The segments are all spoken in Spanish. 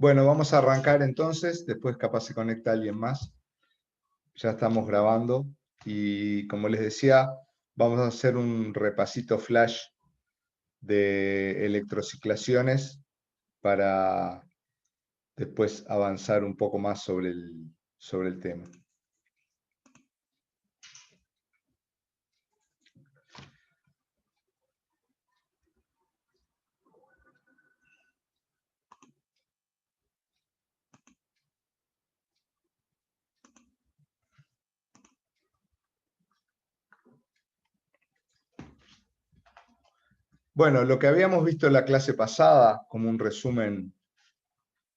Bueno, vamos a arrancar entonces, después capaz se conecta alguien más. Ya estamos grabando y como les decía, vamos a hacer un repasito flash de electrociclaciones para después avanzar un poco más sobre el tema. Bueno, lo que habíamos visto en la clase pasada, como un resumen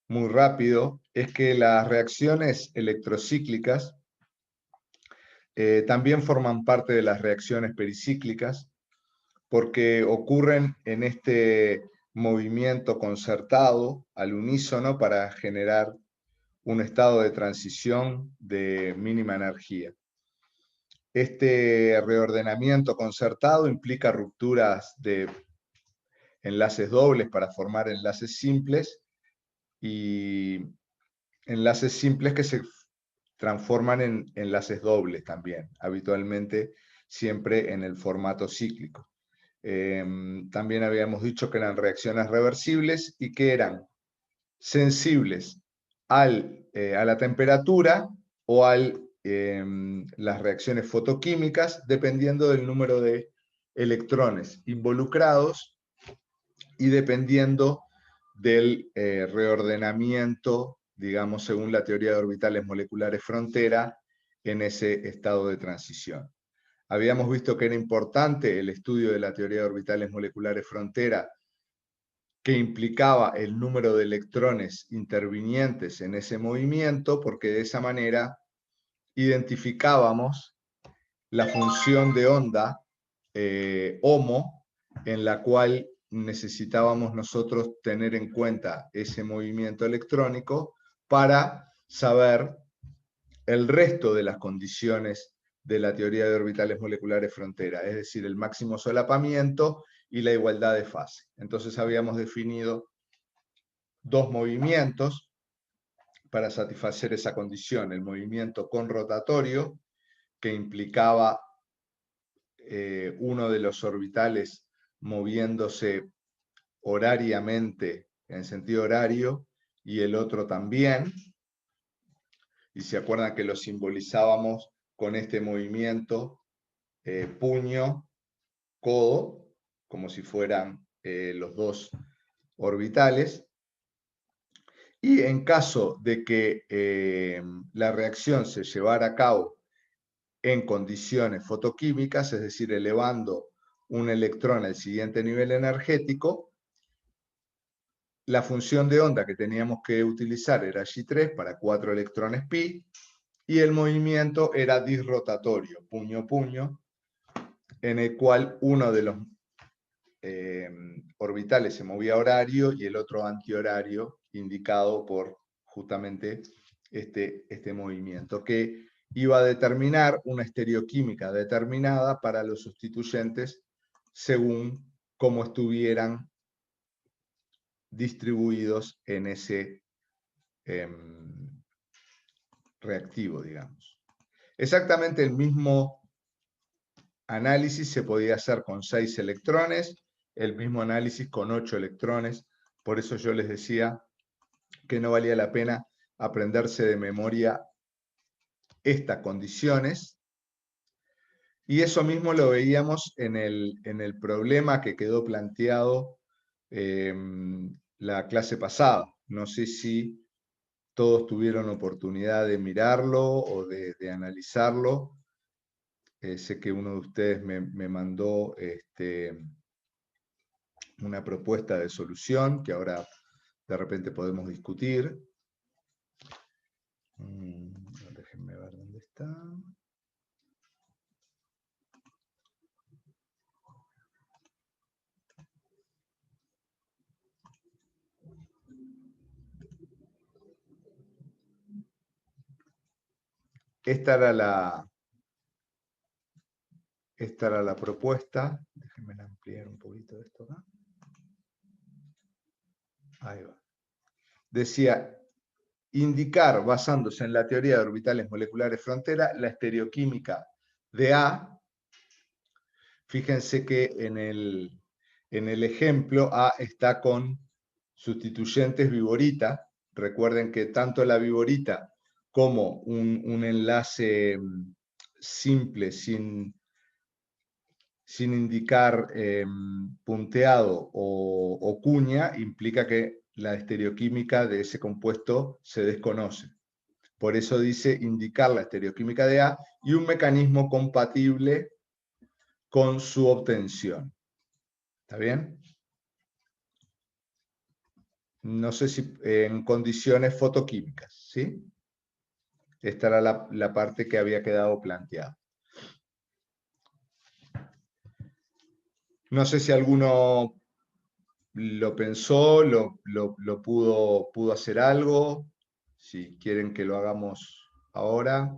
muy rápido, es que las reacciones electrocíclicas también forman parte de las reacciones pericíclicas, porque ocurren en este movimiento concertado al unísono para generar un estado de transición de mínima energía. Este reordenamiento concertado implica rupturas de enlaces dobles para formar enlaces simples y enlaces simples que se transforman en enlaces dobles también, habitualmente siempre en el formato cíclico. También habíamos dicho que eran reacciones reversibles y que eran sensibles a la temperatura o a las reacciones fotoquímicas, dependiendo del número de electrones involucrados y dependiendo del reordenamiento, digamos, según la teoría de orbitales moleculares frontera, en ese estado de transición. Habíamos visto que era importante el estudio de la teoría de orbitales moleculares frontera, que implicaba el número de electrones intervinientes en ese movimiento, porque de esa manera identificábamos la función de onda HOMO, en la cual necesitábamos nosotros tener en cuenta ese movimiento electrónico para saber el resto de las condiciones de la teoría de orbitales moleculares frontera, es decir, el máximo solapamiento y la igualdad de fase. Entonces habíamos definido dos movimientos para satisfacer esa condición: el movimiento conrotatorio, que implicaba uno de los orbitales moviéndose horariamente, en sentido horario, y el otro también. Y se acuerdan que lo simbolizábamos con este movimiento puño, codo, como si fueran los dos orbitales. Y en caso de que la reacción se llevara a cabo en condiciones fotoquímicas, es decir, elevando un electrón al siguiente nivel energético, la función de onda que teníamos que utilizar era G3 para 4 electrones pi, y el movimiento era disrotatorio, puño-puño, en el cual uno de los orbitales se movía horario y el otro antihorario, indicado por justamente este movimiento, que iba a determinar una estereoquímica determinada para los sustituyentes según cómo estuvieran distribuidos en ese reactivo, digamos. Exactamente el mismo análisis se podía hacer con 6 electrones, el mismo análisis con 8 electrones. Por eso yo les decía que no valía la pena aprenderse de memoria estas condiciones. Y eso mismo lo veíamos en el problema que quedó planteado la clase pasada. No sé si todos tuvieron oportunidad de mirarlo o de analizarlo. Sé que uno de ustedes me mandó una propuesta de solución que ahora de repente podemos discutir. Déjenme ver dónde está. Esta era la propuesta. Déjenme ampliar un poquito esto acá. Ahí va. decía, indicar, basándose en la teoría de orbitales moleculares frontera, la estereoquímica de A. Fíjense que en el ejemplo A está con sustituyentes viborita. Recuerden que tanto la viborita como un enlace simple sin indicar punteado o cuña, implica que la estereoquímica de ese compuesto se desconoce. Por eso dice indicar la estereoquímica de A y un mecanismo compatible con su obtención. ¿Está bien? No sé si en condiciones fotoquímicas, ¿sí? Esta era la parte que había quedado planteada. No sé si alguno lo pensó, lo pudo hacer algo. Si quieren que lo hagamos ahora.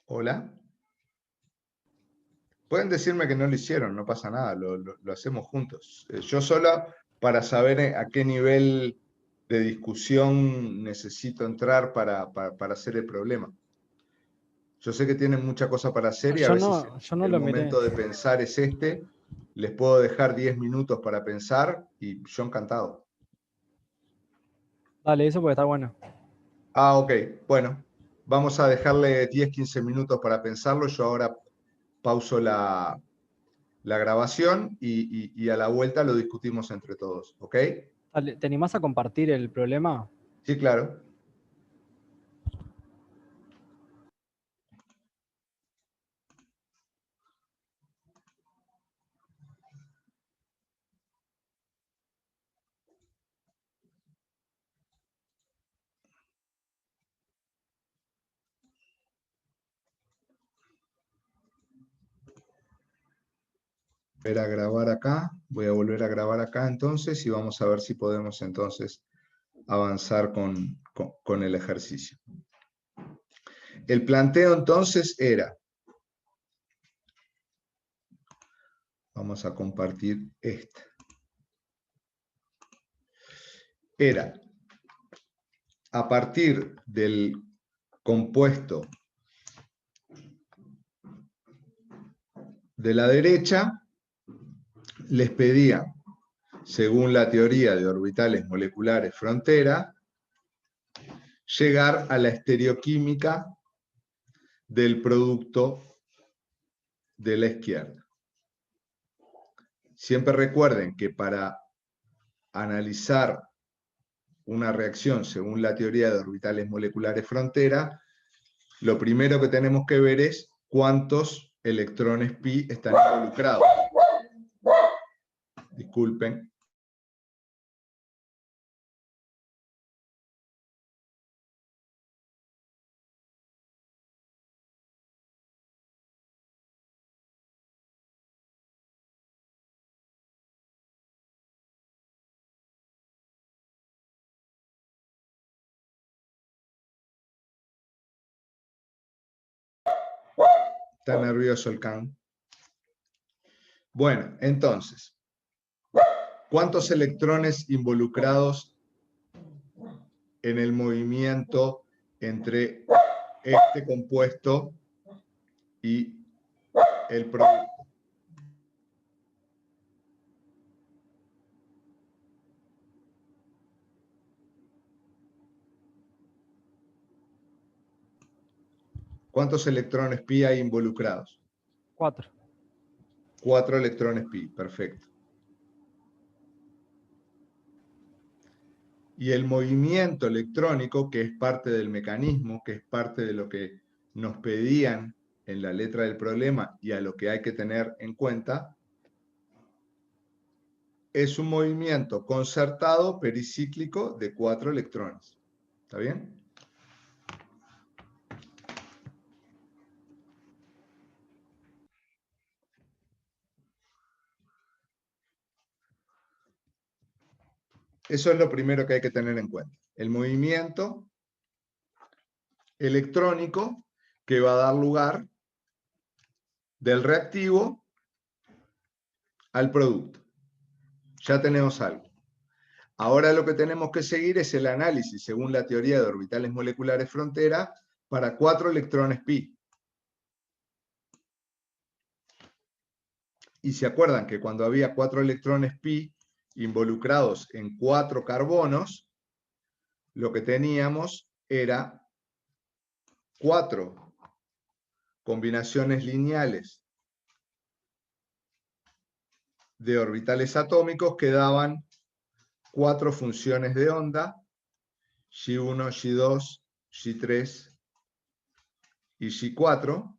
Hola. Pueden decirme que no lo hicieron, no pasa nada, lo hacemos juntos. Yo solo para saber a qué nivel de discusión necesito entrar para hacer el problema. Yo sé que tienen mucha cosa para hacer y a veces Yo no el lo miré. momento de pensar es este. Les puedo dejar 10 minutos para pensar y yo encantado. Dale, eso porque está bueno. Ah, ok. Bueno, vamos a dejarle 10, 15 minutos para pensarlo. Yo ahora pauso la grabación y a la vuelta lo discutimos entre todos. ¿Ok? Dale, ¿te animás a compartir el problema? Sí, claro. Volver a grabar acá. Voy a volver a grabar acá entonces y vamos a ver si podemos entonces avanzar con el ejercicio. El planteo entonces era, vamos a compartir esta, era a partir del compuesto de la derecha, les pedía, según la teoría de orbitales moleculares frontera, llegar a la estereoquímica del producto de la izquierda. Siempre recuerden que para analizar una reacción según la teoría de orbitales moleculares frontera, lo primero que tenemos que ver es cuántos electrones pi están involucrados. Disculpen. Está nervioso el can. Bueno, entonces, ¿cuántos electrones involucrados en el movimiento entre este compuesto y el producto? ¿Cuántos electrones pi hay involucrados? 4. 4 electrones pi, perfecto. Y el movimiento electrónico, que es parte del mecanismo, que es parte de lo que nos pedían en la letra del problema y a lo que hay que tener en cuenta, es un movimiento concertado pericíclico de 4 electrones. ¿Está bien? Eso es lo primero que hay que tener en cuenta. El movimiento electrónico que va a dar lugar del reactivo al producto. Ya tenemos algo. Ahora lo que tenemos que seguir es el análisis, según la teoría de orbitales moleculares frontera, para 4 electrones pi. Y se acuerdan que cuando había 4 electrones pi involucrados en 4 carbonos, lo que teníamos era 4 combinaciones lineales de orbitales atómicos que daban 4 funciones de onda, G1, G2, G3 y G4,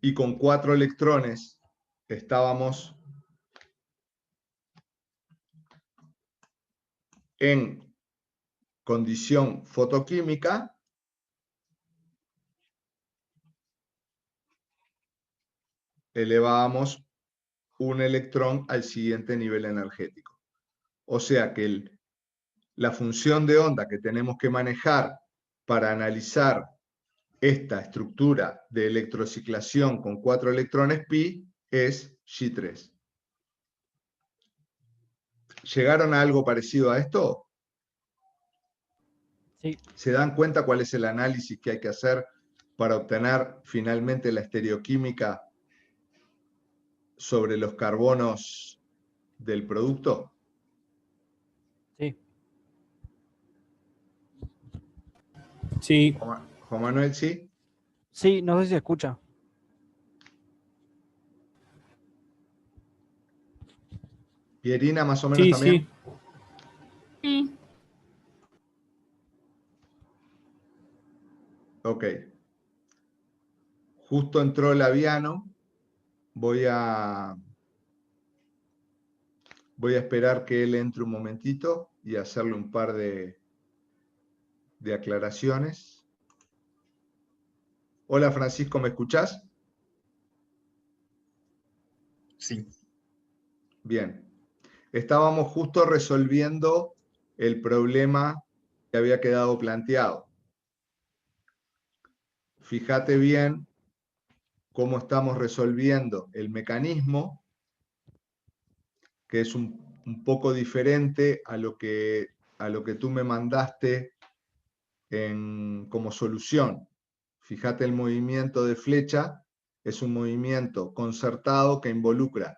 y con 4 electrones estábamos en condición fotoquímica, elevábamos un electrón al siguiente nivel energético. O sea que la función de onda que tenemos que manejar para analizar esta estructura de electrociclación con 4 electrones pi es G3. ¿Llegaron a algo parecido a esto? Sí, ¿Se dan cuenta cuál es el análisis que hay que hacer para obtener finalmente la estereoquímica sobre los carbonos del producto? sí. Sí, Juan Manuel, ¿sí? Sí, no sé si se escucha. Pierina, más o menos sí, también. sí. Sí. Ok. Justo entró Laviano. Voy a esperar que él entre un momentito y hacerle un par de aclaraciones. Hola Francisco, ¿me escuchás? Sí. Bien. Estábamos justo resolviendo el problema que había quedado planteado. Fíjate bien cómo estamos resolviendo el mecanismo, que es un poco diferente a lo que tú me mandaste como solución. Fíjate, el movimiento de flecha es un movimiento concertado que involucra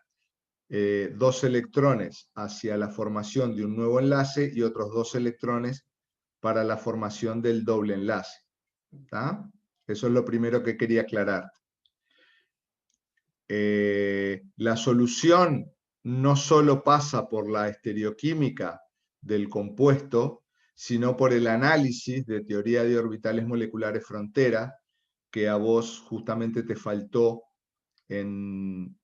2 electrones hacia la formación de un nuevo enlace y otros 2 electrones para la formación del doble enlace. ¿Tá? Eso es lo primero que quería aclarar. La solución no solo pasa por la estereoquímica del compuesto, sino por el análisis de teoría de orbitales moleculares frontera, que a vos justamente te faltó en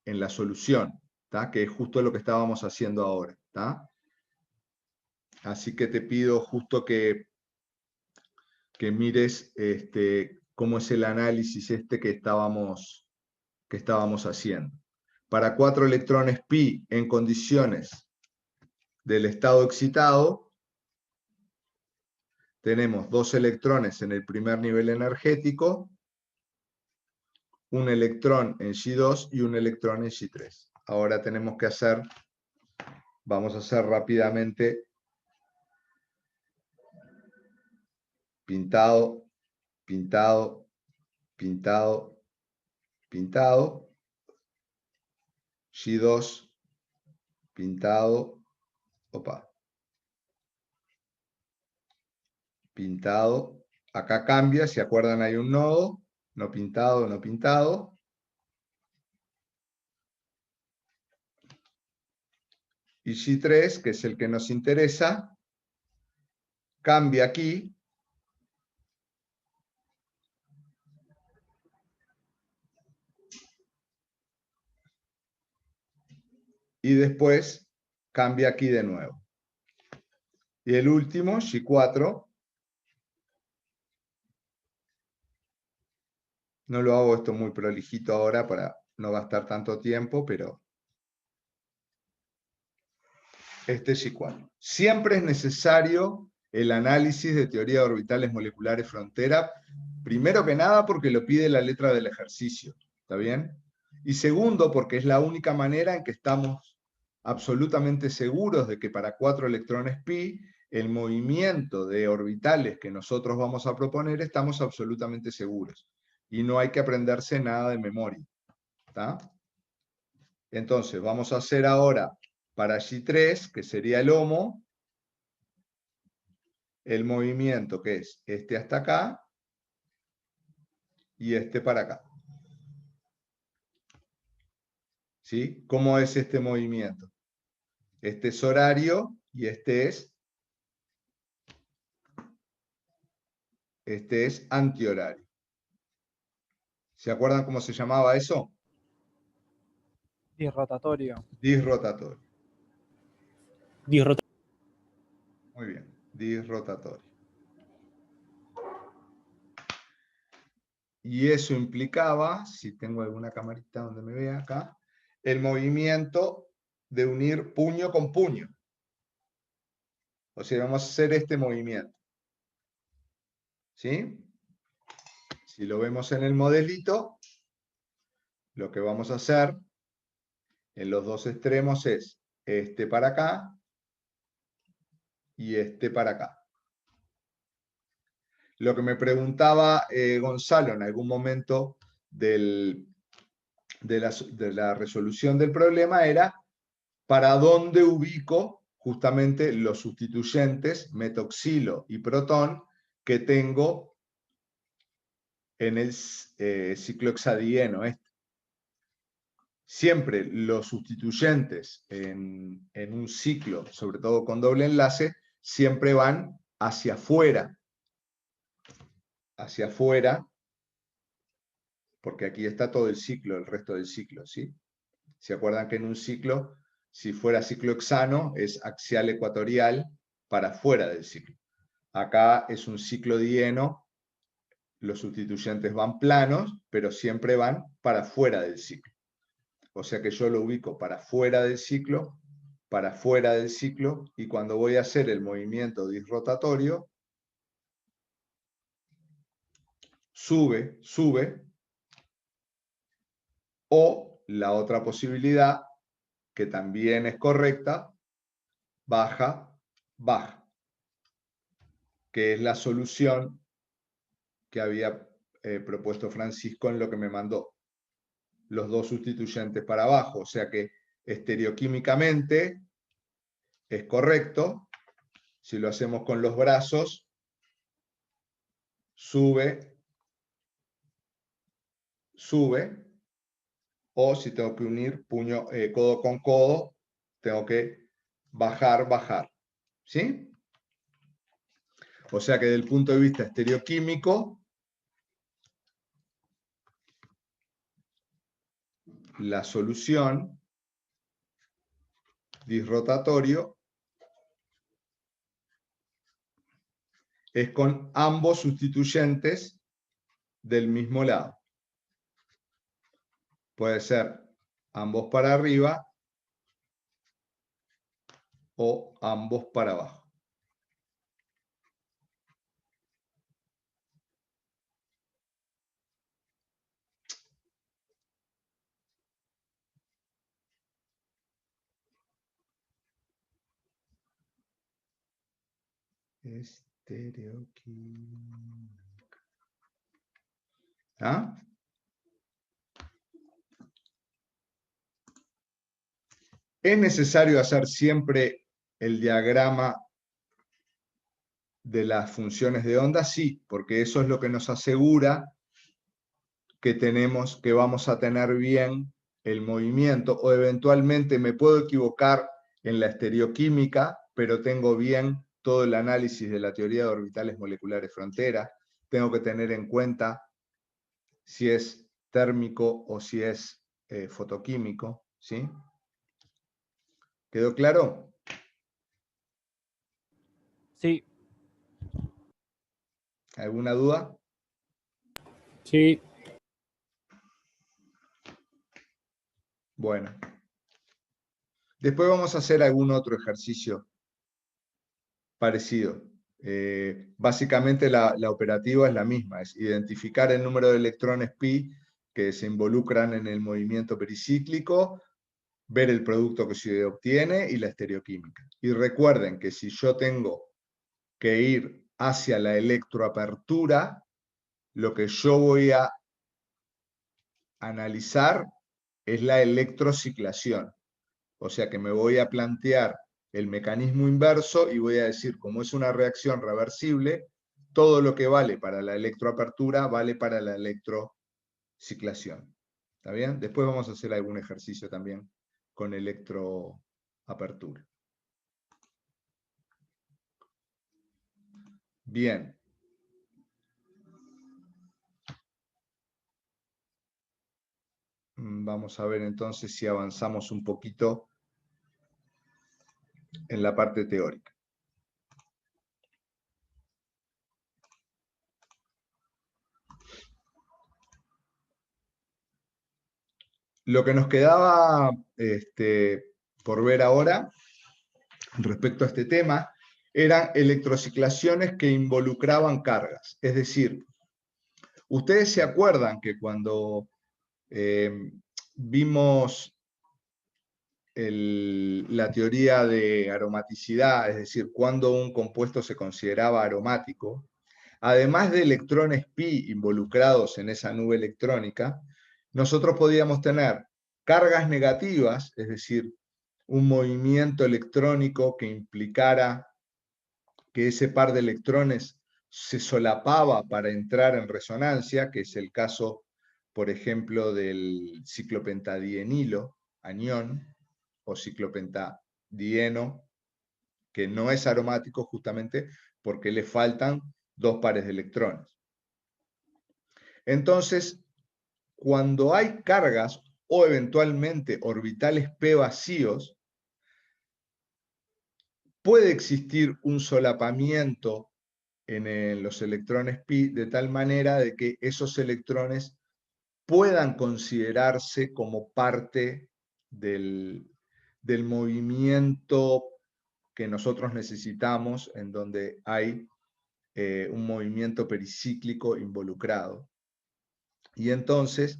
la solución, ¿tá? Que es justo lo que estábamos haciendo ahora. ¿Tá? Así que te pido justo que mires cómo es el análisis que estábamos haciendo. Para 4 electrones pi en condiciones del estado excitado, tenemos 2 electrones en el primer nivel energético, un electrón en G2 y un electrón en G3. Ahora tenemos que vamos a hacer rápidamente pintado, pintado, pintado, pintado, G2, pintado, pintado, acá cambia, si acuerdan hay un nodo, no pintado, no pintado, y G3, que es el que nos interesa, cambia aquí, y después cambia aquí de nuevo. Y el último, G4, no lo hago esto muy prolijito ahora para no gastar tanto tiempo, pero este es igual. Siempre es necesario el análisis de teoría de orbitales moleculares frontera, primero que nada porque lo pide la letra del ejercicio, ¿está bien? Y segundo porque es la única manera en que estamos absolutamente seguros de que para 4 electrones pi, el movimiento de orbitales que nosotros vamos a proponer, estamos absolutamente seguros. Y no hay que aprenderse nada de memoria, ¿está? Entonces, vamos a hacer ahora para G3, que sería el HOMO, el movimiento que es este hasta acá y este para acá. ¿Sí? ¿Cómo es este movimiento? Este es horario y este es antihorario. ¿Se acuerdan cómo se llamaba eso? Disrotatorio. Disrotatorio. Disrota. Muy bien, disrotatorio. Y eso implicaba, si tengo alguna camarita donde me vea acá, el movimiento de unir puño con puño. O sea, vamos a hacer este movimiento. ¿Sí? Si lo vemos en el modelito, lo que vamos a hacer en los dos extremos es este para acá y este para acá. Lo que me preguntaba Gonzalo en algún momento de la resolución del problema era para dónde ubico justamente los sustituyentes metoxilo y protón que tengo en el ciclohexadieno. Siempre los sustituyentes en un ciclo, sobre todo con doble enlace, siempre van hacia afuera, porque aquí está todo el ciclo, el resto del ciclo, ¿sí? ¿Se acuerdan que en un ciclo, si fuera ciclo hexano, es axial ecuatorial para fuera del ciclo? Acá es un ciclo dieno, los sustituyentes van planos, pero siempre van para fuera del ciclo. O sea que yo lo ubico para fuera del ciclo, y cuando voy a hacer el movimiento disrotatorio, sube, o la otra posibilidad, que también es correcta, baja, que es la solución que había propuesto Francisco en lo que me mandó. Los dos sustituyentes para abajo, o sea que estereoquímicamente es correcto. Si lo hacemos con los brazos, sube, o si tengo que unir puño, codo con codo, tengo que bajar, ¿sí? O sea que desde el punto de vista estereoquímico, la solución disrotatorio es con ambos sustituyentes del mismo lado. Puede ser ambos para arriba o ambos para abajo. Estereoquímica. ¿Ah? ¿Es necesario hacer siempre el diagrama de las funciones de onda? Sí, porque eso es lo que nos asegura que vamos a tener bien el movimiento, o eventualmente me puedo equivocar en la estereoquímica, pero tengo bien todo el análisis de la teoría de orbitales moleculares frontera. Tengo que tener en cuenta si es térmico o si es fotoquímico, ¿sí? ¿Quedó claro? Sí, ¿Alguna duda? Sí. Bueno. Después vamos a hacer algún otro ejercicio parecido. Básicamente la operativa es la misma, es identificar el número de electrones pi que se involucran en el movimiento pericíclico, ver el producto que se obtiene y la estereoquímica. Y recuerden que si yo tengo que ir hacia la electroapertura, lo que yo voy a analizar es la electrociclación. O sea que me voy a plantear el mecanismo inverso y voy a decir, como es una reacción reversible, todo lo que vale para la electroapertura vale para la electrociclación. ¿Está bien? Después vamos a hacer algún ejercicio también con electroapertura. Bien. Vamos a ver entonces si avanzamos un poquito en la parte teórica. Lo que nos quedaba por ver ahora respecto a este tema eran electrociclaciones que involucraban cargas. Es decir, ustedes se acuerdan que cuando vimos la teoría de aromaticidad, es decir, cuando un compuesto se consideraba aromático, además de electrones pi involucrados en esa nube electrónica, nosotros podíamos tener cargas negativas, es decir, un movimiento electrónico que implicara que ese par de electrones se solapaba para entrar en resonancia, que es el caso, por ejemplo, del ciclopentadienilo, anión, o ciclopentadieno, que no es aromático justamente porque le faltan dos pares de electrones. Entonces, cuando hay cargas o eventualmente orbitales p vacíos, puede existir un solapamiento en los electrones pi de tal manera de que esos electrones puedan considerarse como parte del movimiento que nosotros necesitamos, en donde hay un movimiento pericíclico involucrado. Y entonces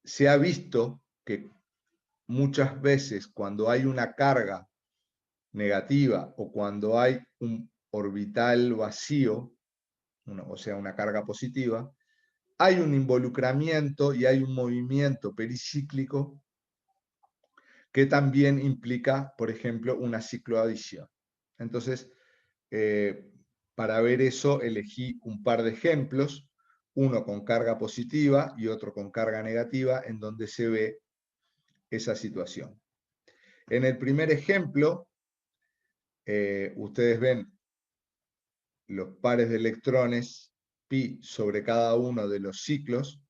se ha visto que muchas veces cuando hay una carga negativa o cuando hay un orbital vacío, o sea, una carga positiva, hay un involucramiento y hay un movimiento pericíclico que también implica, por ejemplo, una cicloadición. Entonces, para ver eso, elegí un par de ejemplos, uno con carga positiva y otro con carga negativa, en donde se ve esa situación. En el primer ejemplo, ustedes ven los pares de electrones pi sobre cada uno de los ciclos,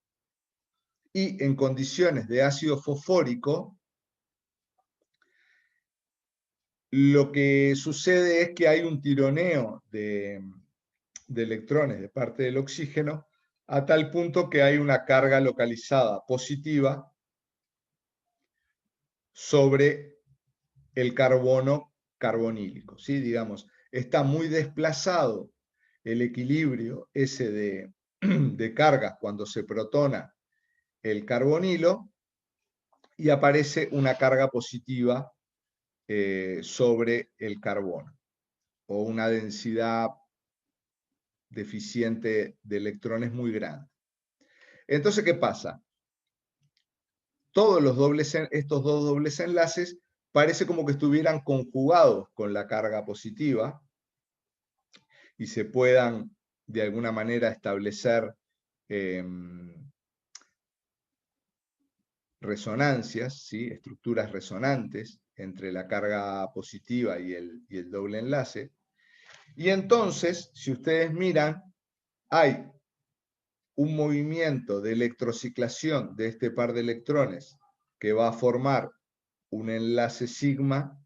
y en condiciones de ácido fosfórico, lo que sucede es que hay un tironeo de electrones de parte del oxígeno, a tal punto que hay una carga localizada positiva sobre el carbono carbonílico, ¿sí? Digamos, está muy desplazado el equilibrio ese de cargas cuando se protona el carbonilo y aparece una carga positiva sobre el carbono, o una densidad deficiente de electrones muy grande. Entonces, ¿qué pasa? Todos estos dos dobles enlaces parece como que estuvieran conjugados con la carga positiva y se puedan de alguna manera establecer resonancias, ¿sí? Estructuras resonantes entre la carga positiva y el doble enlace. Y entonces, si ustedes miran, hay un movimiento de electrociclación de este par de electrones que va a formar un enlace sigma,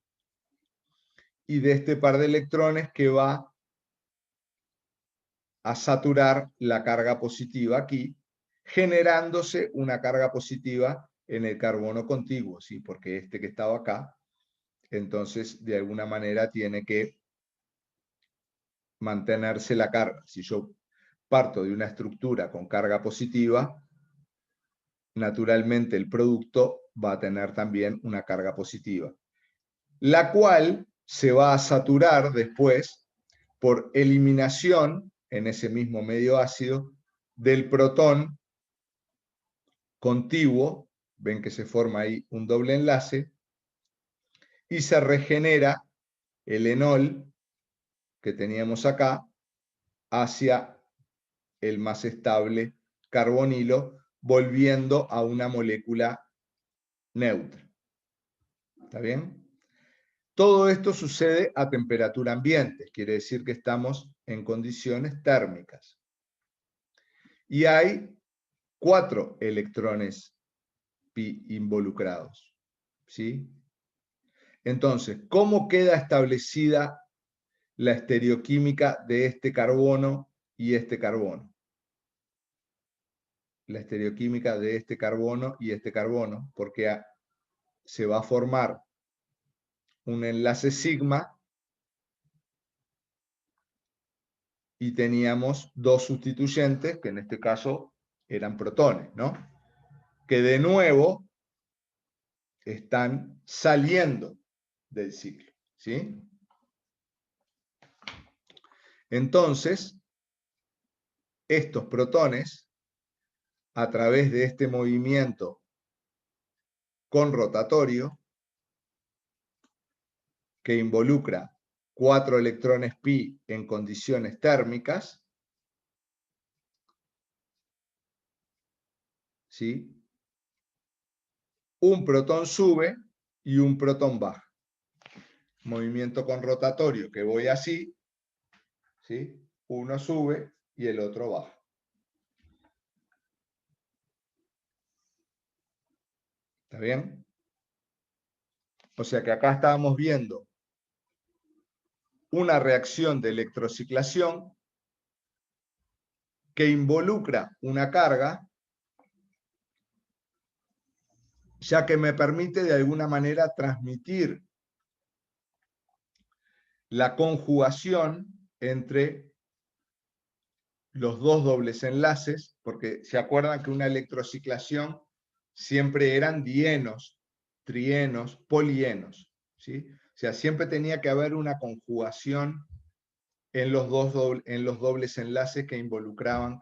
y de este par de electrones que va a saturar la carga positiva aquí, generándose una carga positiva en el carbono contiguo, ¿sí? Porque este que estaba acá, entonces de alguna manera tiene que mantenerse la carga. Si yo parto de una estructura con carga positiva, naturalmente el producto va a tener también una carga positiva, la cual se va a saturar después por eliminación en ese mismo medio ácido del protón contiguo. Ven que se forma ahí un doble enlace y se regenera el enol que teníamos acá hacia el más estable carbonilo, volviendo a una molécula neutra. ¿Está bien? Todo esto sucede a temperatura ambiente, quiere decir que estamos en condiciones térmicas. Y hay 4 electrones pi involucrados, ¿sí? Entonces, ¿cómo queda establecida la estereoquímica de este carbono y este carbono? La estereoquímica de este carbono y este carbono, porque se va a formar un enlace sigma y teníamos 2 sustituyentes, que en este caso eran protones, ¿no? Que de nuevo están saliendo del ciclo, ¿sí? Entonces, estos protones, a través de este movimiento conrotatorio, que involucra 4 electrones pi en condiciones térmicas, ¿sí? Un protón sube y un protón baja. Movimiento conrotatorio que voy así, ¿sí? Uno sube y el otro baja. ¿Está bien? O sea que acá estábamos viendo una reacción de electrociclación que involucra una carga, ya que me permite de alguna manera transmitir la conjugación entre los 2 dobles enlaces, porque se acuerdan que una electrociclación siempre eran dienos, trienos, polienos, ¿sí? O sea, siempre tenía que haber una conjugación en los dobles enlaces que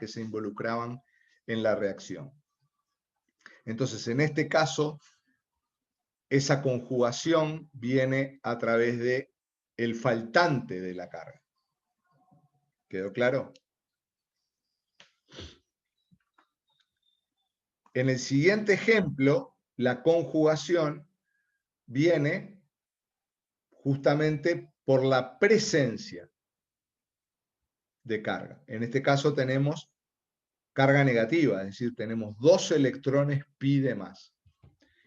se involucraban en la reacción. Entonces, en este caso, esa conjugación viene a través de el faltante de la carga. ¿Quedó claro? En el siguiente ejemplo, la conjugación viene justamente por la presencia de carga. En este caso tenemos carga negativa, es decir, tenemos 2 electrones pi de más.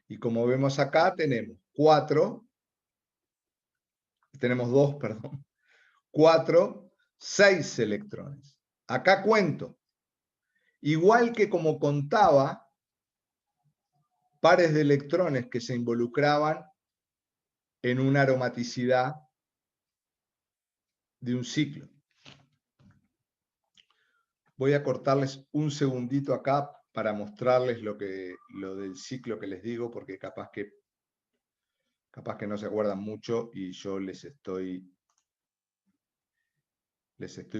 Y como vemos acá, tenemos 6 electrones. Acá cuento. Igual que como contaba, pares de electrones que se involucraban en una aromaticidad de un ciclo. Voy a cortarles un segundito acá para mostrarles lo del ciclo que les digo, porque capaz que no se acuerdan mucho y yo les estoy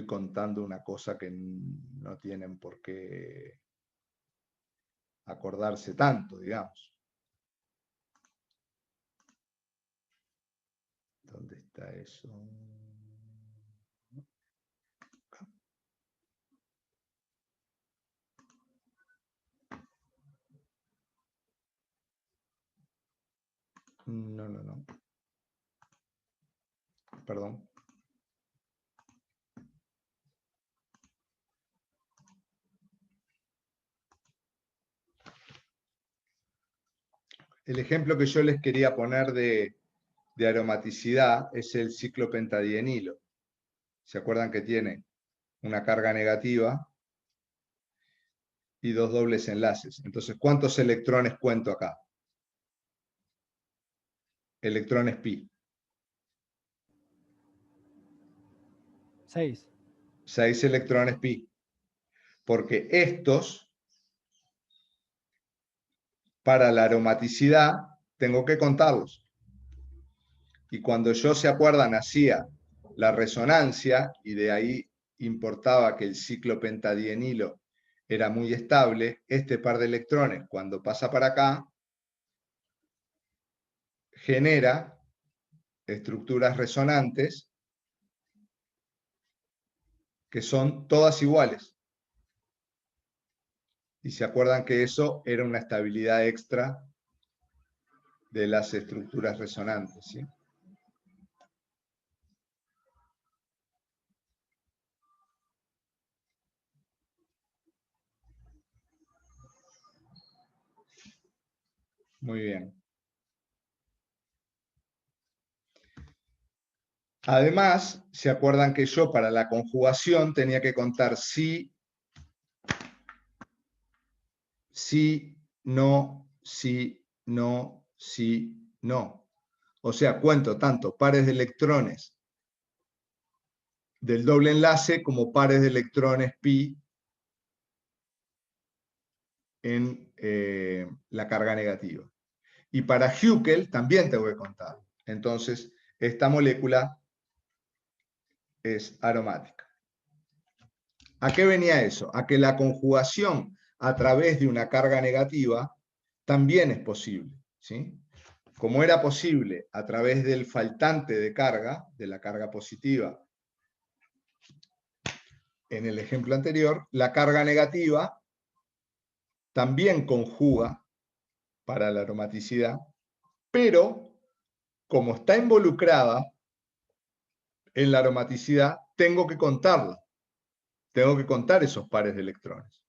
contando una cosa que no tienen por qué acordarse tanto, digamos. ¿Dónde está eso? No. Perdón. El ejemplo que yo les quería poner de aromaticidad es el ciclo pentadienilo. ¿Se acuerdan que tiene una carga negativa y 2 dobles enlaces. Entonces, ¿cuántos electrones cuento acá? Electrones pi. 6. 6 electrones pi. Porque estos, para la aromaticidad, tengo que contarlos. Y cuando yo, se acuerdan, hacía la resonancia, y de ahí importaba que el ciclo pentadienilo era muy estable, este par de electrones, cuando pasa para acá, genera estructuras resonantes que son todas iguales. Y se acuerdan que eso era una estabilidad extra de las estructuras resonantes, ¿sí? Muy bien. Además, se acuerdan que yo para la conjugación tenía que contar sí, sí, no, sí, no, sí, no. O sea, cuento tanto pares de electrones del doble enlace como pares de electrones pi en la carga negativa. Y para Huckel también tengo que contar. Entonces, esta molécula es aromática. ¿A qué venía eso? A que la conjugación a través de una carga negativa también es posible, ¿sí? Como era posible a través del faltante de carga, de la carga positiva, en el ejemplo anterior, la carga negativa también conjuga para la aromaticidad, pero como está involucrada en la aromaticidad, tengo que contarla. Tengo que contar esos pares de electrones.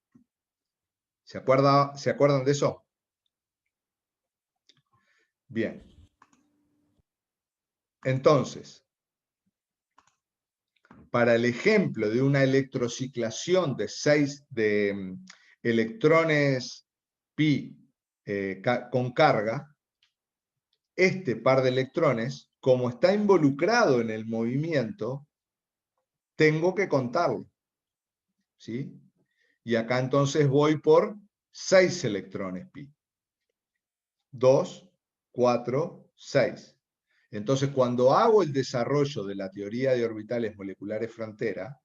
¿Se acuerdan de eso? Bien. Entonces, para el ejemplo de una electrociclación de 6 electrones pi con carga, este par de electrones, como está involucrado en el movimiento, tengo que contarlo, ¿sí? Y acá entonces voy por 6 electrones pi. 2, 4, 6. Entonces, cuando hago el desarrollo de la teoría de orbitales moleculares frontera,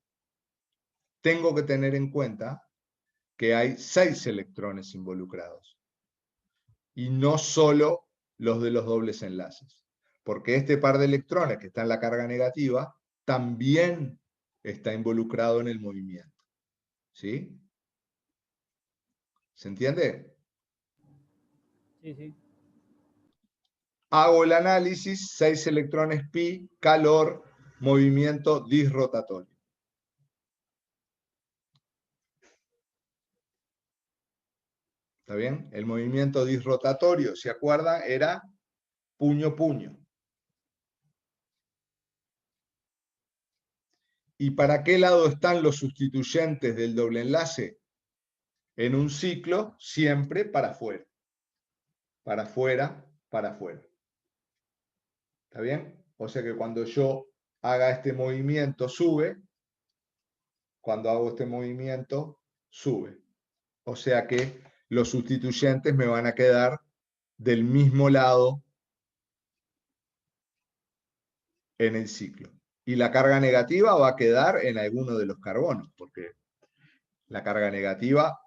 tengo que tener en cuenta que hay 6 electrones involucrados y no solo los de los dobles enlaces, porque este par de electrones que está en la carga negativa también está involucrado en el movimiento. ¿Sí? ¿Se entiende? Sí, sí. Hago el análisis, 6 electrones pi, calor, movimiento disrotatorio. ¿Está bien? El movimiento disrotatorio, ¿se acuerdan? Era puño-puño. ¿Y para qué lado están los sustituyentes del doble enlace? En un ciclo, siempre para afuera. Para afuera, para afuera. ¿Está bien? O sea que cuando yo haga este movimiento, sube. Cuando hago este movimiento, sube. O sea que los sustituyentes me van a quedar del mismo lado en el ciclo. Y la carga negativa va a quedar en alguno de los carbonos, porque la carga negativa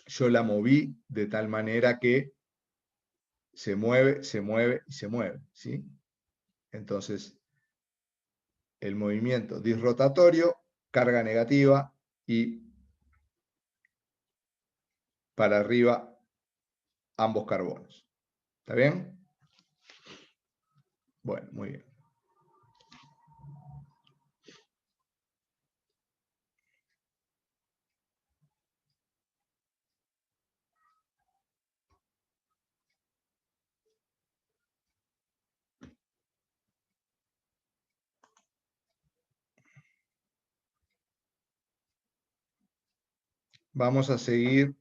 yo la moví de tal manera que se mueve, se mueve y se mueve, ¿sí? Entonces, el movimiento disrotatorio, carga negativa y para arriba ambos carbonos. ¿Está bien? Bueno, muy bien. Vamos a seguir.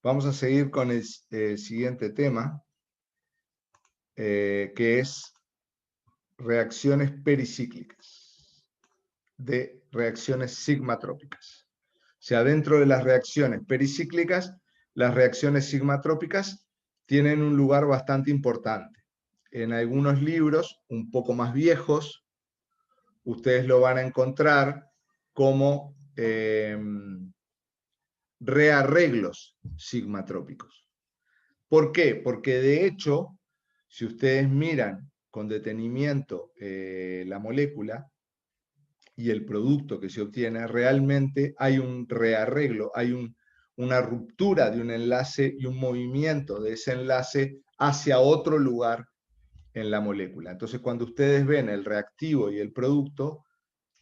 Vamos a seguir con el siguiente tema, que es reacciones pericíclicas de reacciones sigmatrópicas. O sea, dentro de las reacciones pericíclicas, las reacciones sigmatrópicas tienen un lugar bastante importante. En algunos libros un poco más viejos, ustedes lo van a encontrar como rearreglos sigmatrópicos. ¿Por qué? Porque de hecho, si ustedes miran con detenimiento la molécula y el producto que se obtiene, realmente hay un rearreglo, hay una ruptura de un enlace y un movimiento de ese enlace hacia otro lugar en la molécula. Entonces, cuando ustedes ven el reactivo y el producto,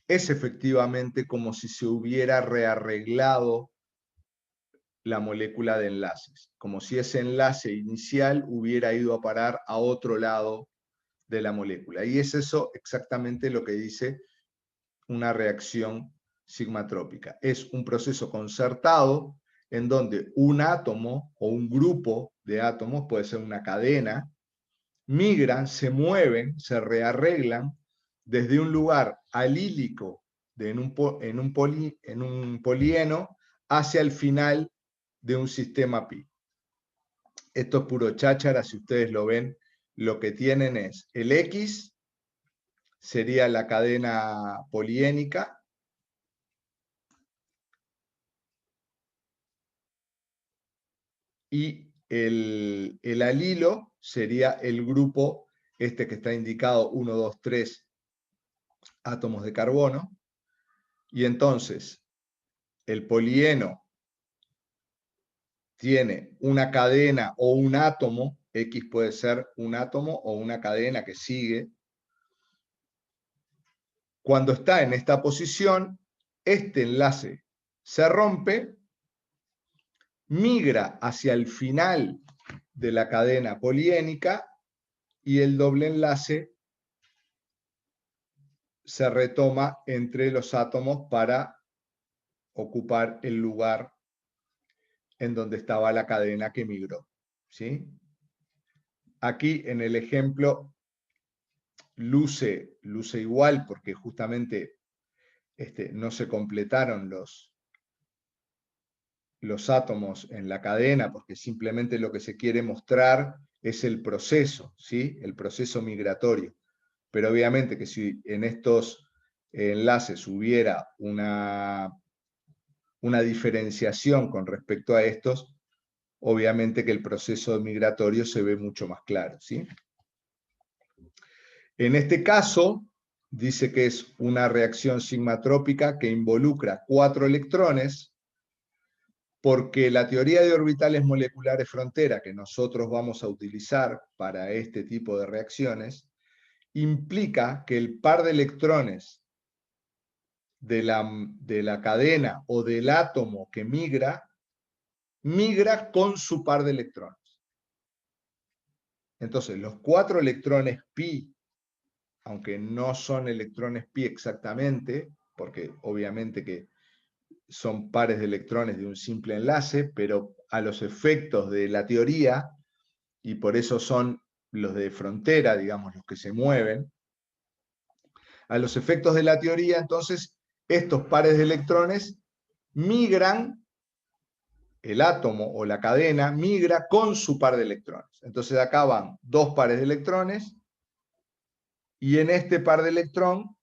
es efectivamente como si se hubiera rearreglado la molécula de enlaces, como si ese enlace inicial hubiera ido a parar a otro lado de la molécula. Y es eso exactamente lo que dice una reacción sigmatrópica. Es un proceso concertado en donde un átomo o un grupo de átomos, puede ser una cadena, migran, se mueven, se rearreglan desde un lugar alílico en un polieno hacia el final de un sistema pi. Esto es puro cháchara, si ustedes lo ven, lo que tienen es el X, sería la cadena poliénica, y el alilo sería el grupo, este que está indicado, 1, 2, 3 átomos de carbono, y entonces el polieno tiene una cadena o un átomo, X puede ser un átomo o una cadena que sigue. Cuando está en esta posición, este enlace se rompe, migra hacia el final de la cadena poliénica y el doble enlace se retoma entre los átomos para ocupar el lugar en donde estaba la cadena que migró, ¿sí? Aquí en el ejemplo luce igual porque justamente no se completaron los átomos en la cadena, porque simplemente lo que se quiere mostrar es el proceso, ¿sí? El proceso migratorio. Pero obviamente que si en estos enlaces hubiera una diferenciación con respecto a estos, obviamente que el proceso migratorio se ve mucho más claro, ¿sí? En este caso, dice que es una reacción sigmatrópica que involucra 4 electrones, porque la teoría de orbitales moleculares frontera que nosotros vamos a utilizar para este tipo de reacciones implica que el par de electrones de la cadena o del átomo que migra con su par de electrones. Entonces, los 4 electrones pi, aunque no son electrones pi exactamente, porque obviamente que son pares de electrones de un simple enlace, pero a los efectos de la teoría, y por eso son los de frontera, digamos, los que se mueven, a los efectos de la teoría, entonces, estos pares de electrones migran, el átomo o la cadena migra con su par de electrones. Entonces acá van 2 pares de electrones, y en este par de electrón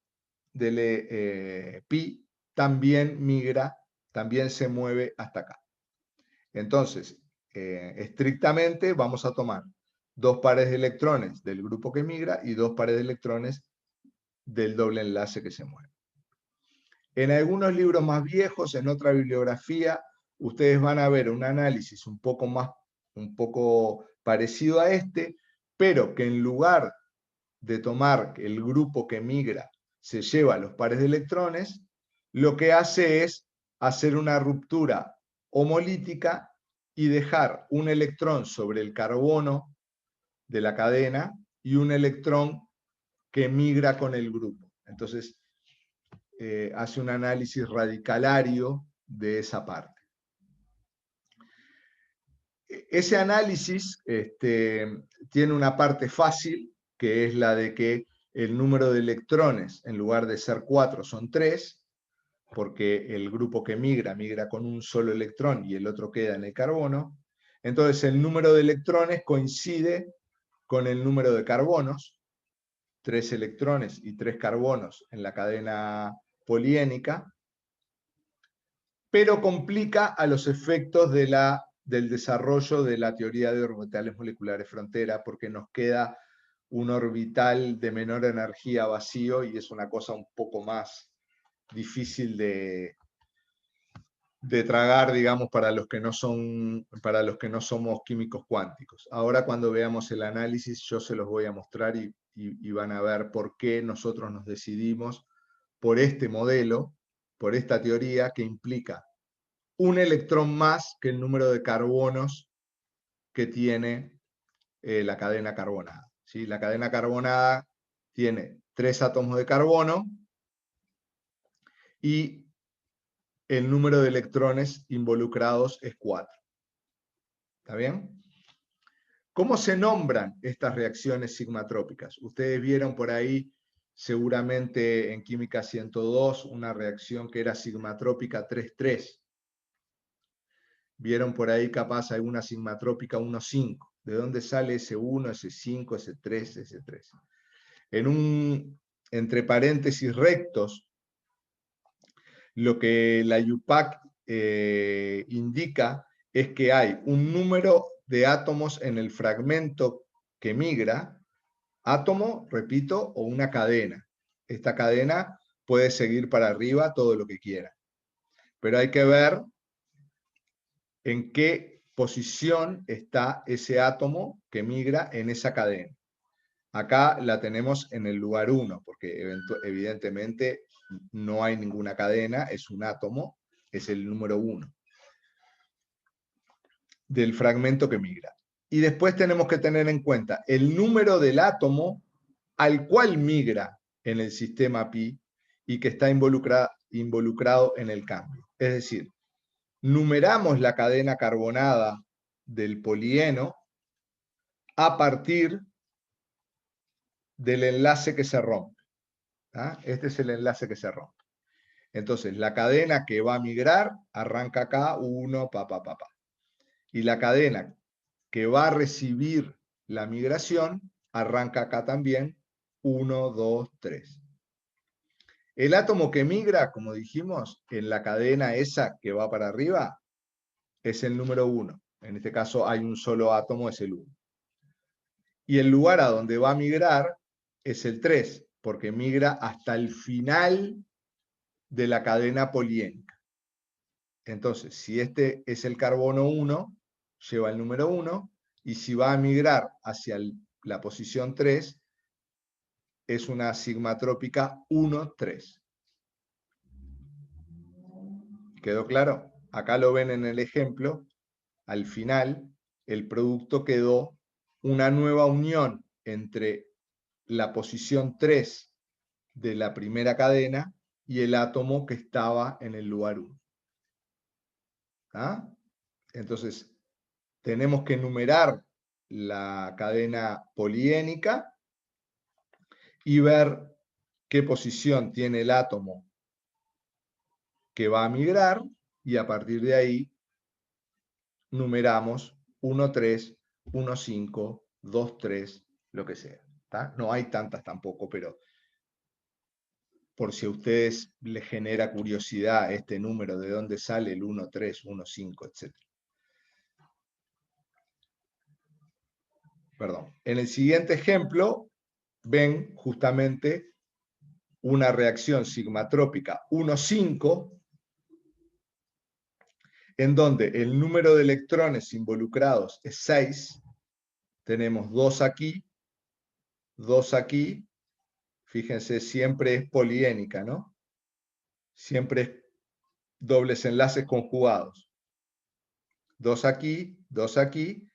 del pi también migra, también se mueve hasta acá. Entonces, estrictamente vamos a tomar 2 pares de electrones del grupo que migra y 2 pares de electrones del doble enlace que se mueve. En algunos libros más viejos, en otra bibliografía, ustedes van a ver un análisis un poco parecido a este, pero que en lugar de tomar el grupo que migra se lleva los pares de electrones, lo que hace es hacer una ruptura homolítica y dejar un electrón sobre el carbono de la cadena y un electrón que migra con el grupo. Entonces, hace un análisis radicalario de esa parte. Ese análisis tiene una parte fácil, que es la de que el número de electrones, en lugar de ser 4, son 3, porque el grupo que migra con un solo electrón y el otro queda en el carbono. Entonces el número de electrones coincide con el número de carbonos, 3 electrones y 3 carbonos en la cadena poliénica, pero complica a los efectos del desarrollo de la teoría de orbitales moleculares frontera, porque nos queda un orbital de menor energía vacío y es una cosa un poco más difícil de tragar, digamos, para los que no somos químicos cuánticos. Ahora, cuando veamos el análisis, yo se los voy a mostrar y van a ver por qué nosotros nos decidimos por este modelo, por esta teoría que implica un electrón más que el número de carbonos que tiene la cadena carbonada. ¿Sí? La cadena carbonada tiene 3 átomos de carbono y el número de electrones involucrados es 4. ¿Está bien? ¿Cómo se nombran estas reacciones sigmatrópicas? Ustedes vieron por ahí, seguramente en Química 102, una reacción que era sigmatrópica 3,3. Vieron por ahí capaz alguna sigmatrópica 1,5. ¿De dónde sale ese 1, ese 5, ese 3, ese 3? Entre paréntesis rectos, lo que la IUPAC indica es que hay un número de átomos en el fragmento que migra, átomo, repito, o una cadena. Esta cadena puede seguir para arriba todo lo que quiera, pero hay que ver en qué posición está ese átomo que migra en esa cadena. Acá la tenemos en el lugar 1, porque evidentemente no hay ninguna cadena, es un átomo, es el número 1 del fragmento que migra. Y después tenemos que tener en cuenta el número del átomo al cual migra en el sistema pi y que está involucrado en el cambio. Es decir, numeramos la cadena carbonada del polieno a partir del enlace que se rompe. ¿Ah? Este es el enlace que se rompe. Entonces, la cadena que va a migrar arranca acá, 1, y la cadena que va a recibir la migración arranca acá también, 1, 2, 3. El átomo que migra, como dijimos, en la cadena esa que va para arriba, es el número 1. En este caso hay un solo átomo, es el 1. Y el lugar a donde va a migrar es el 3, porque migra hasta el final de la cadena poliénica. Entonces, si este es el carbono 1, lleva el número 1, y si va a migrar hacia la posición 3, es una sigmatrópica 1,3. ¿Quedó claro? Acá lo ven en el ejemplo. Al final, el producto quedó una nueva unión entre la posición 3 de la primera cadena y el átomo que estaba en el lugar 1. ¿Ah? Entonces, tenemos que numerar la cadena poliénica y ver qué posición tiene el átomo que va a migrar, y a partir de ahí numeramos 1,3, 1,5, 2,3, lo que sea. ¿Tá? No hay tantas tampoco, pero por si a ustedes les genera curiosidad este número, de dónde sale el 1,3, 1,5, etc. Perdón. En el siguiente ejemplo, ven justamente una reacción sigmatrópica 1,5, en donde el número de electrones involucrados es 6 tenemos 2 aquí, 2 aquí. Fíjense, siempre es poliénica, ¿no? Siempre es dobles enlaces conjugados. 2 aquí, 2 aquí,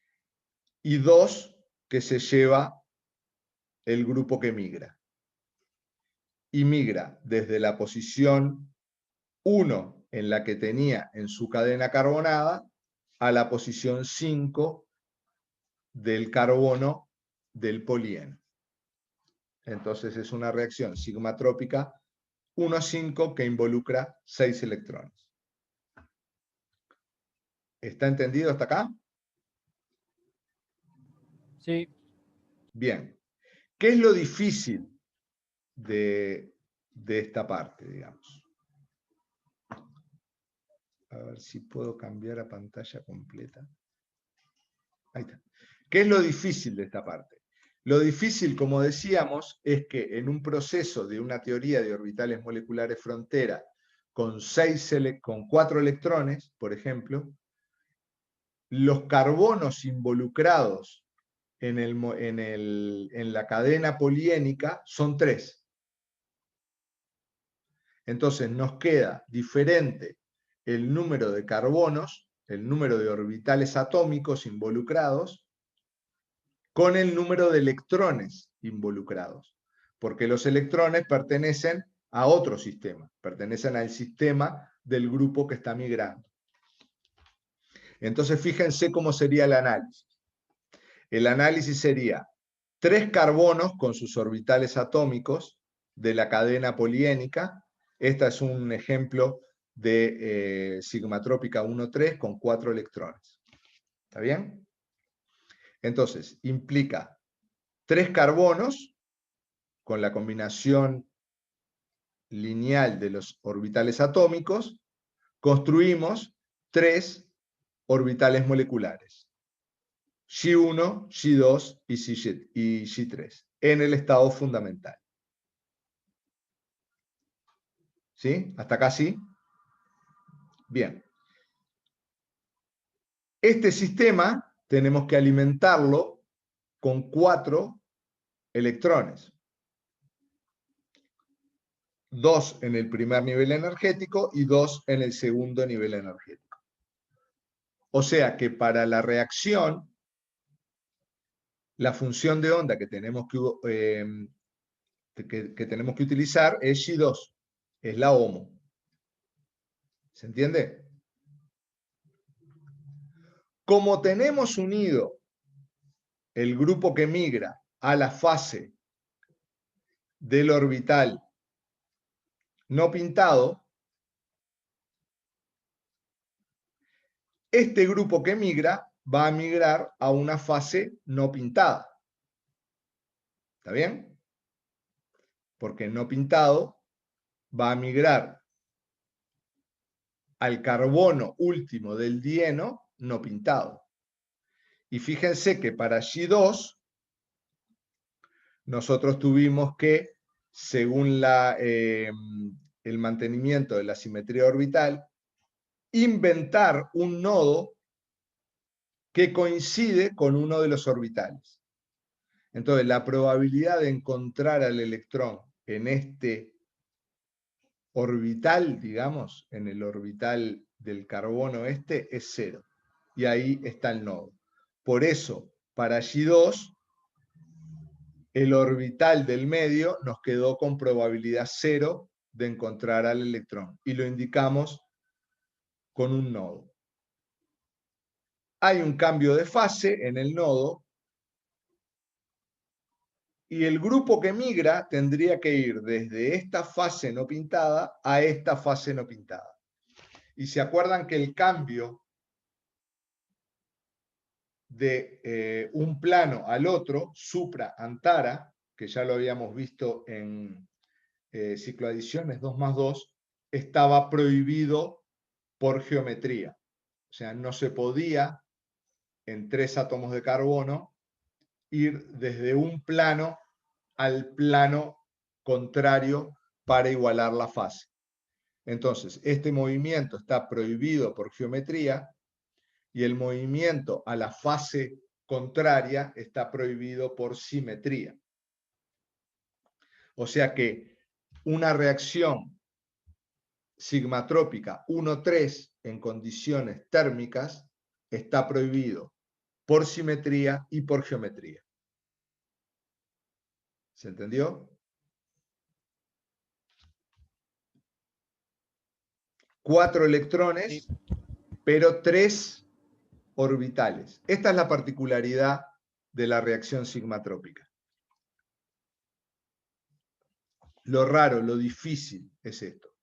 y 2 que se lleva el grupo que migra. Y migra desde la posición 1 en la que tenía en su cadena carbonada a la posición 5 del carbono del polieno. Entonces es una reacción sigmatrópica 1,5 que involucra 6 electrones. ¿Está entendido hasta acá? Sí. Bien. ¿Qué es lo difícil de esta parte, digamos? A ver si puedo cambiar a pantalla completa. Ahí está. ¿Qué es lo difícil de esta parte? Lo difícil, como decíamos, es que en un proceso de una teoría de orbitales moleculares frontera con 4 electrones, por ejemplo, los carbonos involucrados en la cadena poliénica son 3. Entonces nos queda diferente el número de carbonos, el número de orbitales atómicos involucrados, con el número de electrones involucrados, porque los electrones pertenecen a otro sistema, pertenecen al sistema del grupo que está migrando. Entonces fíjense cómo sería el análisis. El análisis sería 3 carbonos con sus orbitales atómicos de la cadena poliénica. Este es un ejemplo de sigmatrópica 1,3 con 4 electrones. ¿Está bien? Entonces, implica 3 carbonos con la combinación lineal de los orbitales atómicos, construimos 3 orbitales moleculares. Xi1, Xi2 y Xi3 en el estado fundamental. ¿Sí? ¿Hasta acá sí? Bien. Este sistema tenemos que alimentarlo con 4 electrones. 2 en el primer nivel energético y 2 en el segundo nivel energético. O sea que para la reacción, la función de onda que tenemos que utilizar es Xi2, es la HOMO. ¿Se entiende? Como tenemos unido el grupo que migra a la fase del orbital no pintado, este grupo que migra va a migrar a una fase no pintada. ¿Está bien? Porque no pintado va a migrar al carbono último del dieno no pintado. Y fíjense que para Xi2 nosotros tuvimos que, según el mantenimiento de la simetría orbital, inventar un nodo que coincide con uno de los orbitales. Entonces, la probabilidad de encontrar al electrón en este orbital, digamos, en el orbital del carbono este, es 0. Y ahí está el nodo. Por eso, para Xi2, el orbital del medio nos quedó con probabilidad 0 de encontrar al electrón. Y lo indicamos con un nodo. Hay un cambio de fase en el nodo y el grupo que migra tendría que ir desde esta fase no pintada a esta fase no pintada. Y se acuerdan que el cambio de un plano al otro, supra-antara, que ya lo habíamos visto en cicloadiciones 2+2, estaba prohibido por geometría. O sea, no se podía en 3 átomos de carbono ir desde un plano al plano contrario para igualar la fase. Entonces, este movimiento está prohibido por geometría y el movimiento a la fase contraria está prohibido por simetría. O sea que una reacción sigmatrópica 1,3 en condiciones térmicas está prohibido por simetría y por geometría. ¿Se entendió? 4 electrones, Sí. pero 3 orbitales. Esta es la particularidad de la reacción sigmatrópica. Lo raro, lo difícil es esto.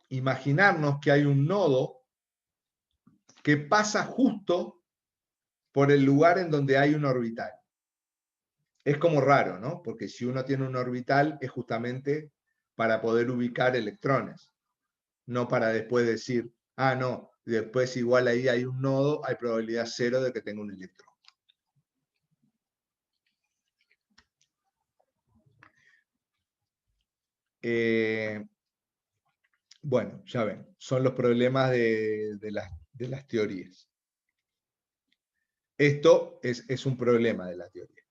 Imaginarnos que hay un nodo que pasa justo por el lugar en donde hay un orbital. Es como raro, ¿no? Porque si uno tiene un orbital es justamente para poder ubicar electrones, no para después decir, ah, no, después igual ahí hay un nodo, hay probabilidad 0 de que tenga un electrón. Bueno, ya ven, son los problemas de las teorías. Esto es un problema de la teoría.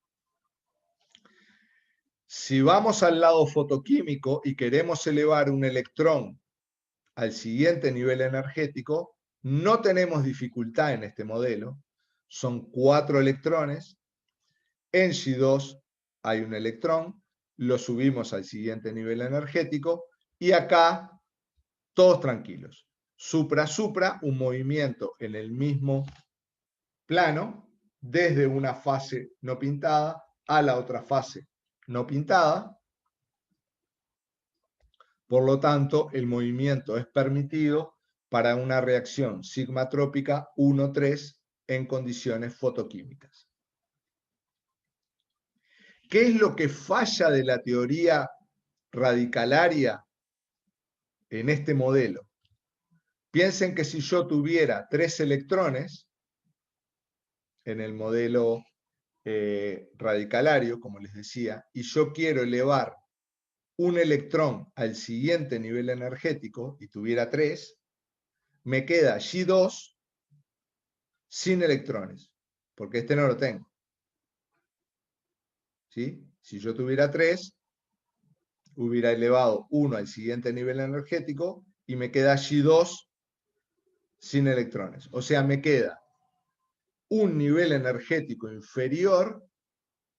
Si vamos al lado fotoquímico y queremos elevar un electrón al siguiente nivel energético, no tenemos dificultad en este modelo. Son 4 electrones. En Xi2 hay un electrón, lo subimos al siguiente nivel energético y acá todos tranquilos. Supra-supra, un movimiento en el mismo plano, desde una fase no pintada a la otra fase no pintada. Por lo tanto, el movimiento es permitido para una reacción sigmatrópica 1,3 en condiciones fotoquímicas. ¿Qué es lo que falla de la teoría radicalaria en este modelo? Piensen que si yo tuviera 3 electrones en el modelo radicalario, como les decía, y yo quiero elevar un electrón al siguiente nivel energético y tuviera 3, me queda Xi2 sin electrones, porque este no lo tengo. ¿Sí? Si yo tuviera 3, hubiera elevado 1 al siguiente nivel energético y me queda Xi2 sin electrones. O sea, me queda un nivel energético inferior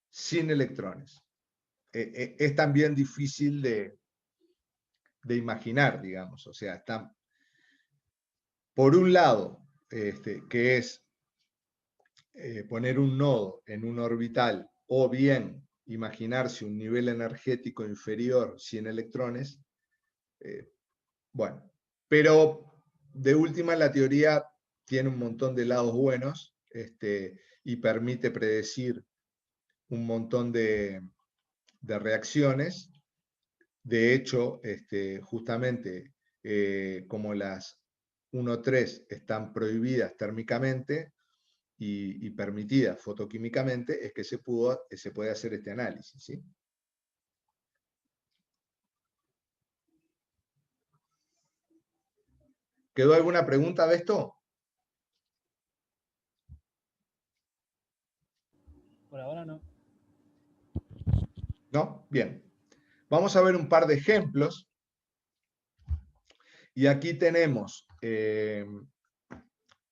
sin electrones. Es también difícil de imaginar, digamos. O sea, está por un lado, que es poner un nodo en un orbital o bien imaginarse un nivel energético inferior sin electrones, bueno, pero de última la teoría tiene un montón de lados buenos y permite predecir un montón de reacciones. De hecho, justamente como las 1,3 están prohibidas térmicamente y permitidas fotoquímicamente, es que se puede hacer este análisis, ¿sí? ¿Quedó alguna pregunta de esto? Por ahora no. ¿No? Bien. Vamos a ver un par de ejemplos. Y aquí tenemos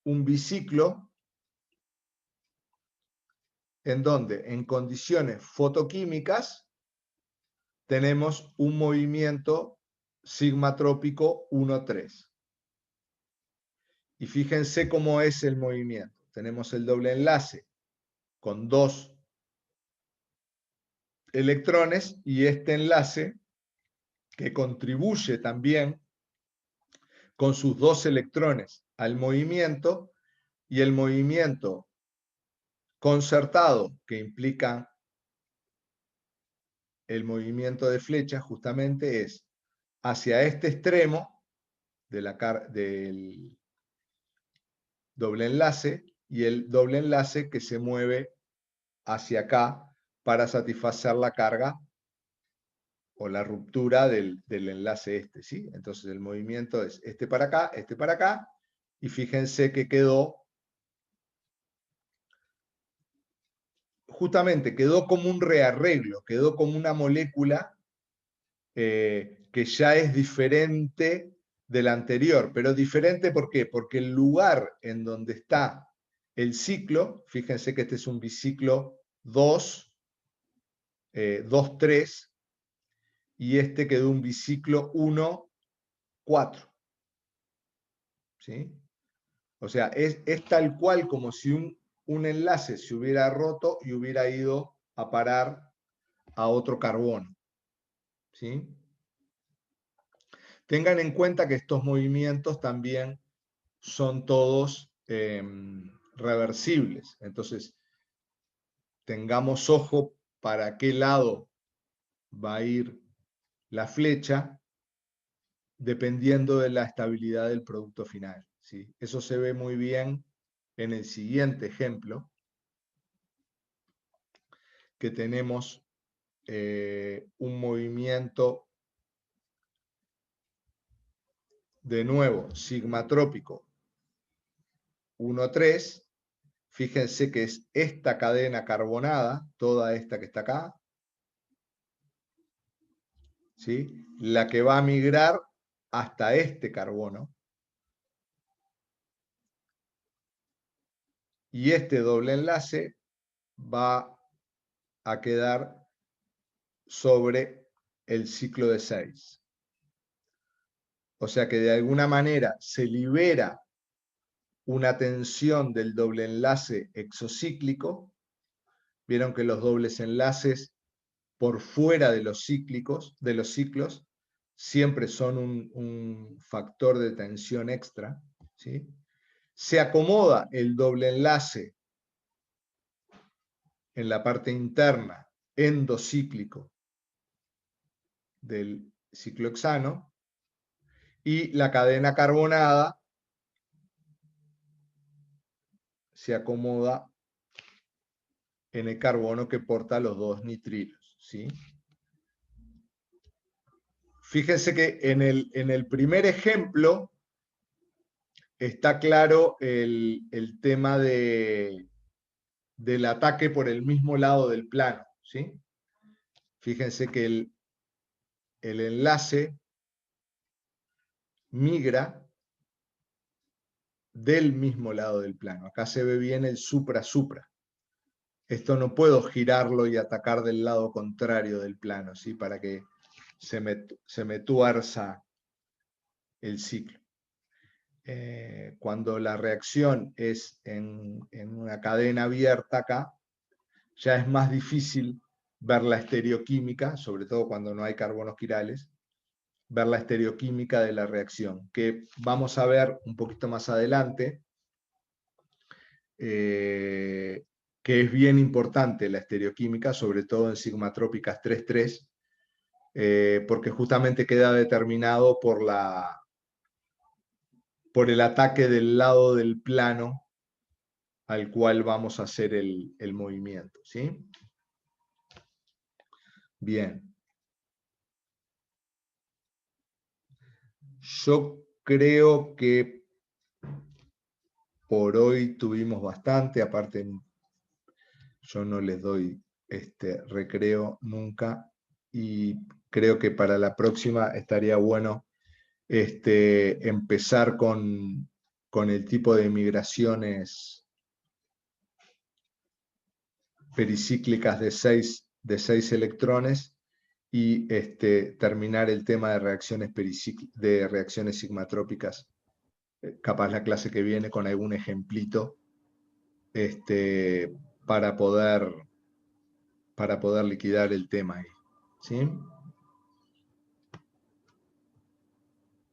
un biciclo en donde en condiciones fotoquímicas tenemos un movimiento sigmatrópico 1,3. Y fíjense cómo es el movimiento. Tenemos el doble enlace con 2 electrones y este enlace que contribuye también con sus 2 electrones al movimiento, y el movimiento concertado que implica el movimiento de flecha justamente es hacia este extremo del doble enlace y el doble enlace que se mueve hacia acá para satisfacer la carga o la ruptura del enlace ¿sí? Entonces el movimiento es este para acá, y fíjense que quedó justamente quedó como un rearreglo, quedó como una molécula que ya es diferente de la anterior. Pero diferente, ¿por qué? Porque el lugar en donde está el ciclo, fíjense que este es un biciclo 2, 2,3, y este quedó un biciclo 1, 4. ¿Sí? O sea, es tal cual como si un enlace se hubiera roto y hubiera ido a parar a otro carbono. ¿Sí? Tengan en cuenta que estos movimientos también son todos reversibles. Entonces, tengamos ojo para qué lado va a ir la flecha, dependiendo de la estabilidad del producto final. ¿Sí? Eso se ve muy bien en el siguiente ejemplo, que tenemos un movimiento, de nuevo, sigmatrópico 1,3. Fíjense que es esta cadena carbonada, toda esta que está acá, ¿sí? La que va a migrar hasta este carbono. Y este doble enlace va a quedar sobre el ciclo de 6. O sea que de alguna manera se libera una tensión del doble enlace exocíclico. Vieron que los dobles enlaces por fuera de los ciclos, siempre son un factor de tensión extra. ¿Sí? Se acomoda el doble enlace en la parte interna endocíclico del ciclohexano, y la cadena carbonada se acomoda en el carbono que porta los dos nitrilos. ¿Sí? Fíjense que en el primer ejemplo está claro el tema del ataque por el mismo lado del plano. ¿Sí? Fíjense que el enlace migra del mismo lado del plano. Acá se ve bien el supra-supra. Esto no puedo girarlo y atacar del lado contrario del plano, ¿sí? Para que se me tuerza el ciclo. Cuando la reacción es en una cadena abierta acá, ya es más difícil ver la estereoquímica, sobre todo cuando no hay carbonos quirales, ver la estereoquímica de la reacción, que vamos a ver un poquito más adelante, que es bien importante la estereoquímica, sobre todo en sigmatrópicas 3,3, porque justamente queda determinado por el ataque del lado del plano al cual vamos a hacer el movimiento. ¿Sí? Bien. Yo creo que por hoy tuvimos bastante, aparte yo no les doy recreo nunca, y creo que para la próxima estaría bueno empezar con el tipo de migraciones pericíclicas de 6 electrones, y terminar el tema de reacciones sigmatrópicas, capaz la clase que viene con algún ejemplito, para poder liquidar el tema ahí. ¿Sí?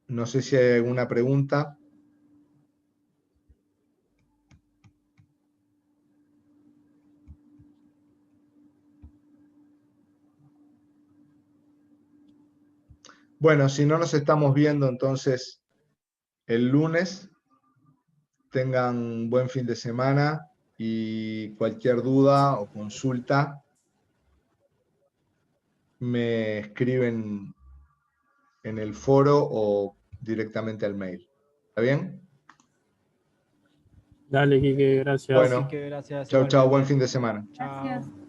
No sé si hay alguna pregunta. Bueno, si no nos estamos viendo entonces el lunes, tengan buen fin de semana, y cualquier duda o consulta me escriben en el foro o directamente al mail. ¿Está bien? Dale, Quique, gracias. Bueno, Así que gracias. chau, chau, buen igualmente. fin de semana. Chao. Gracias.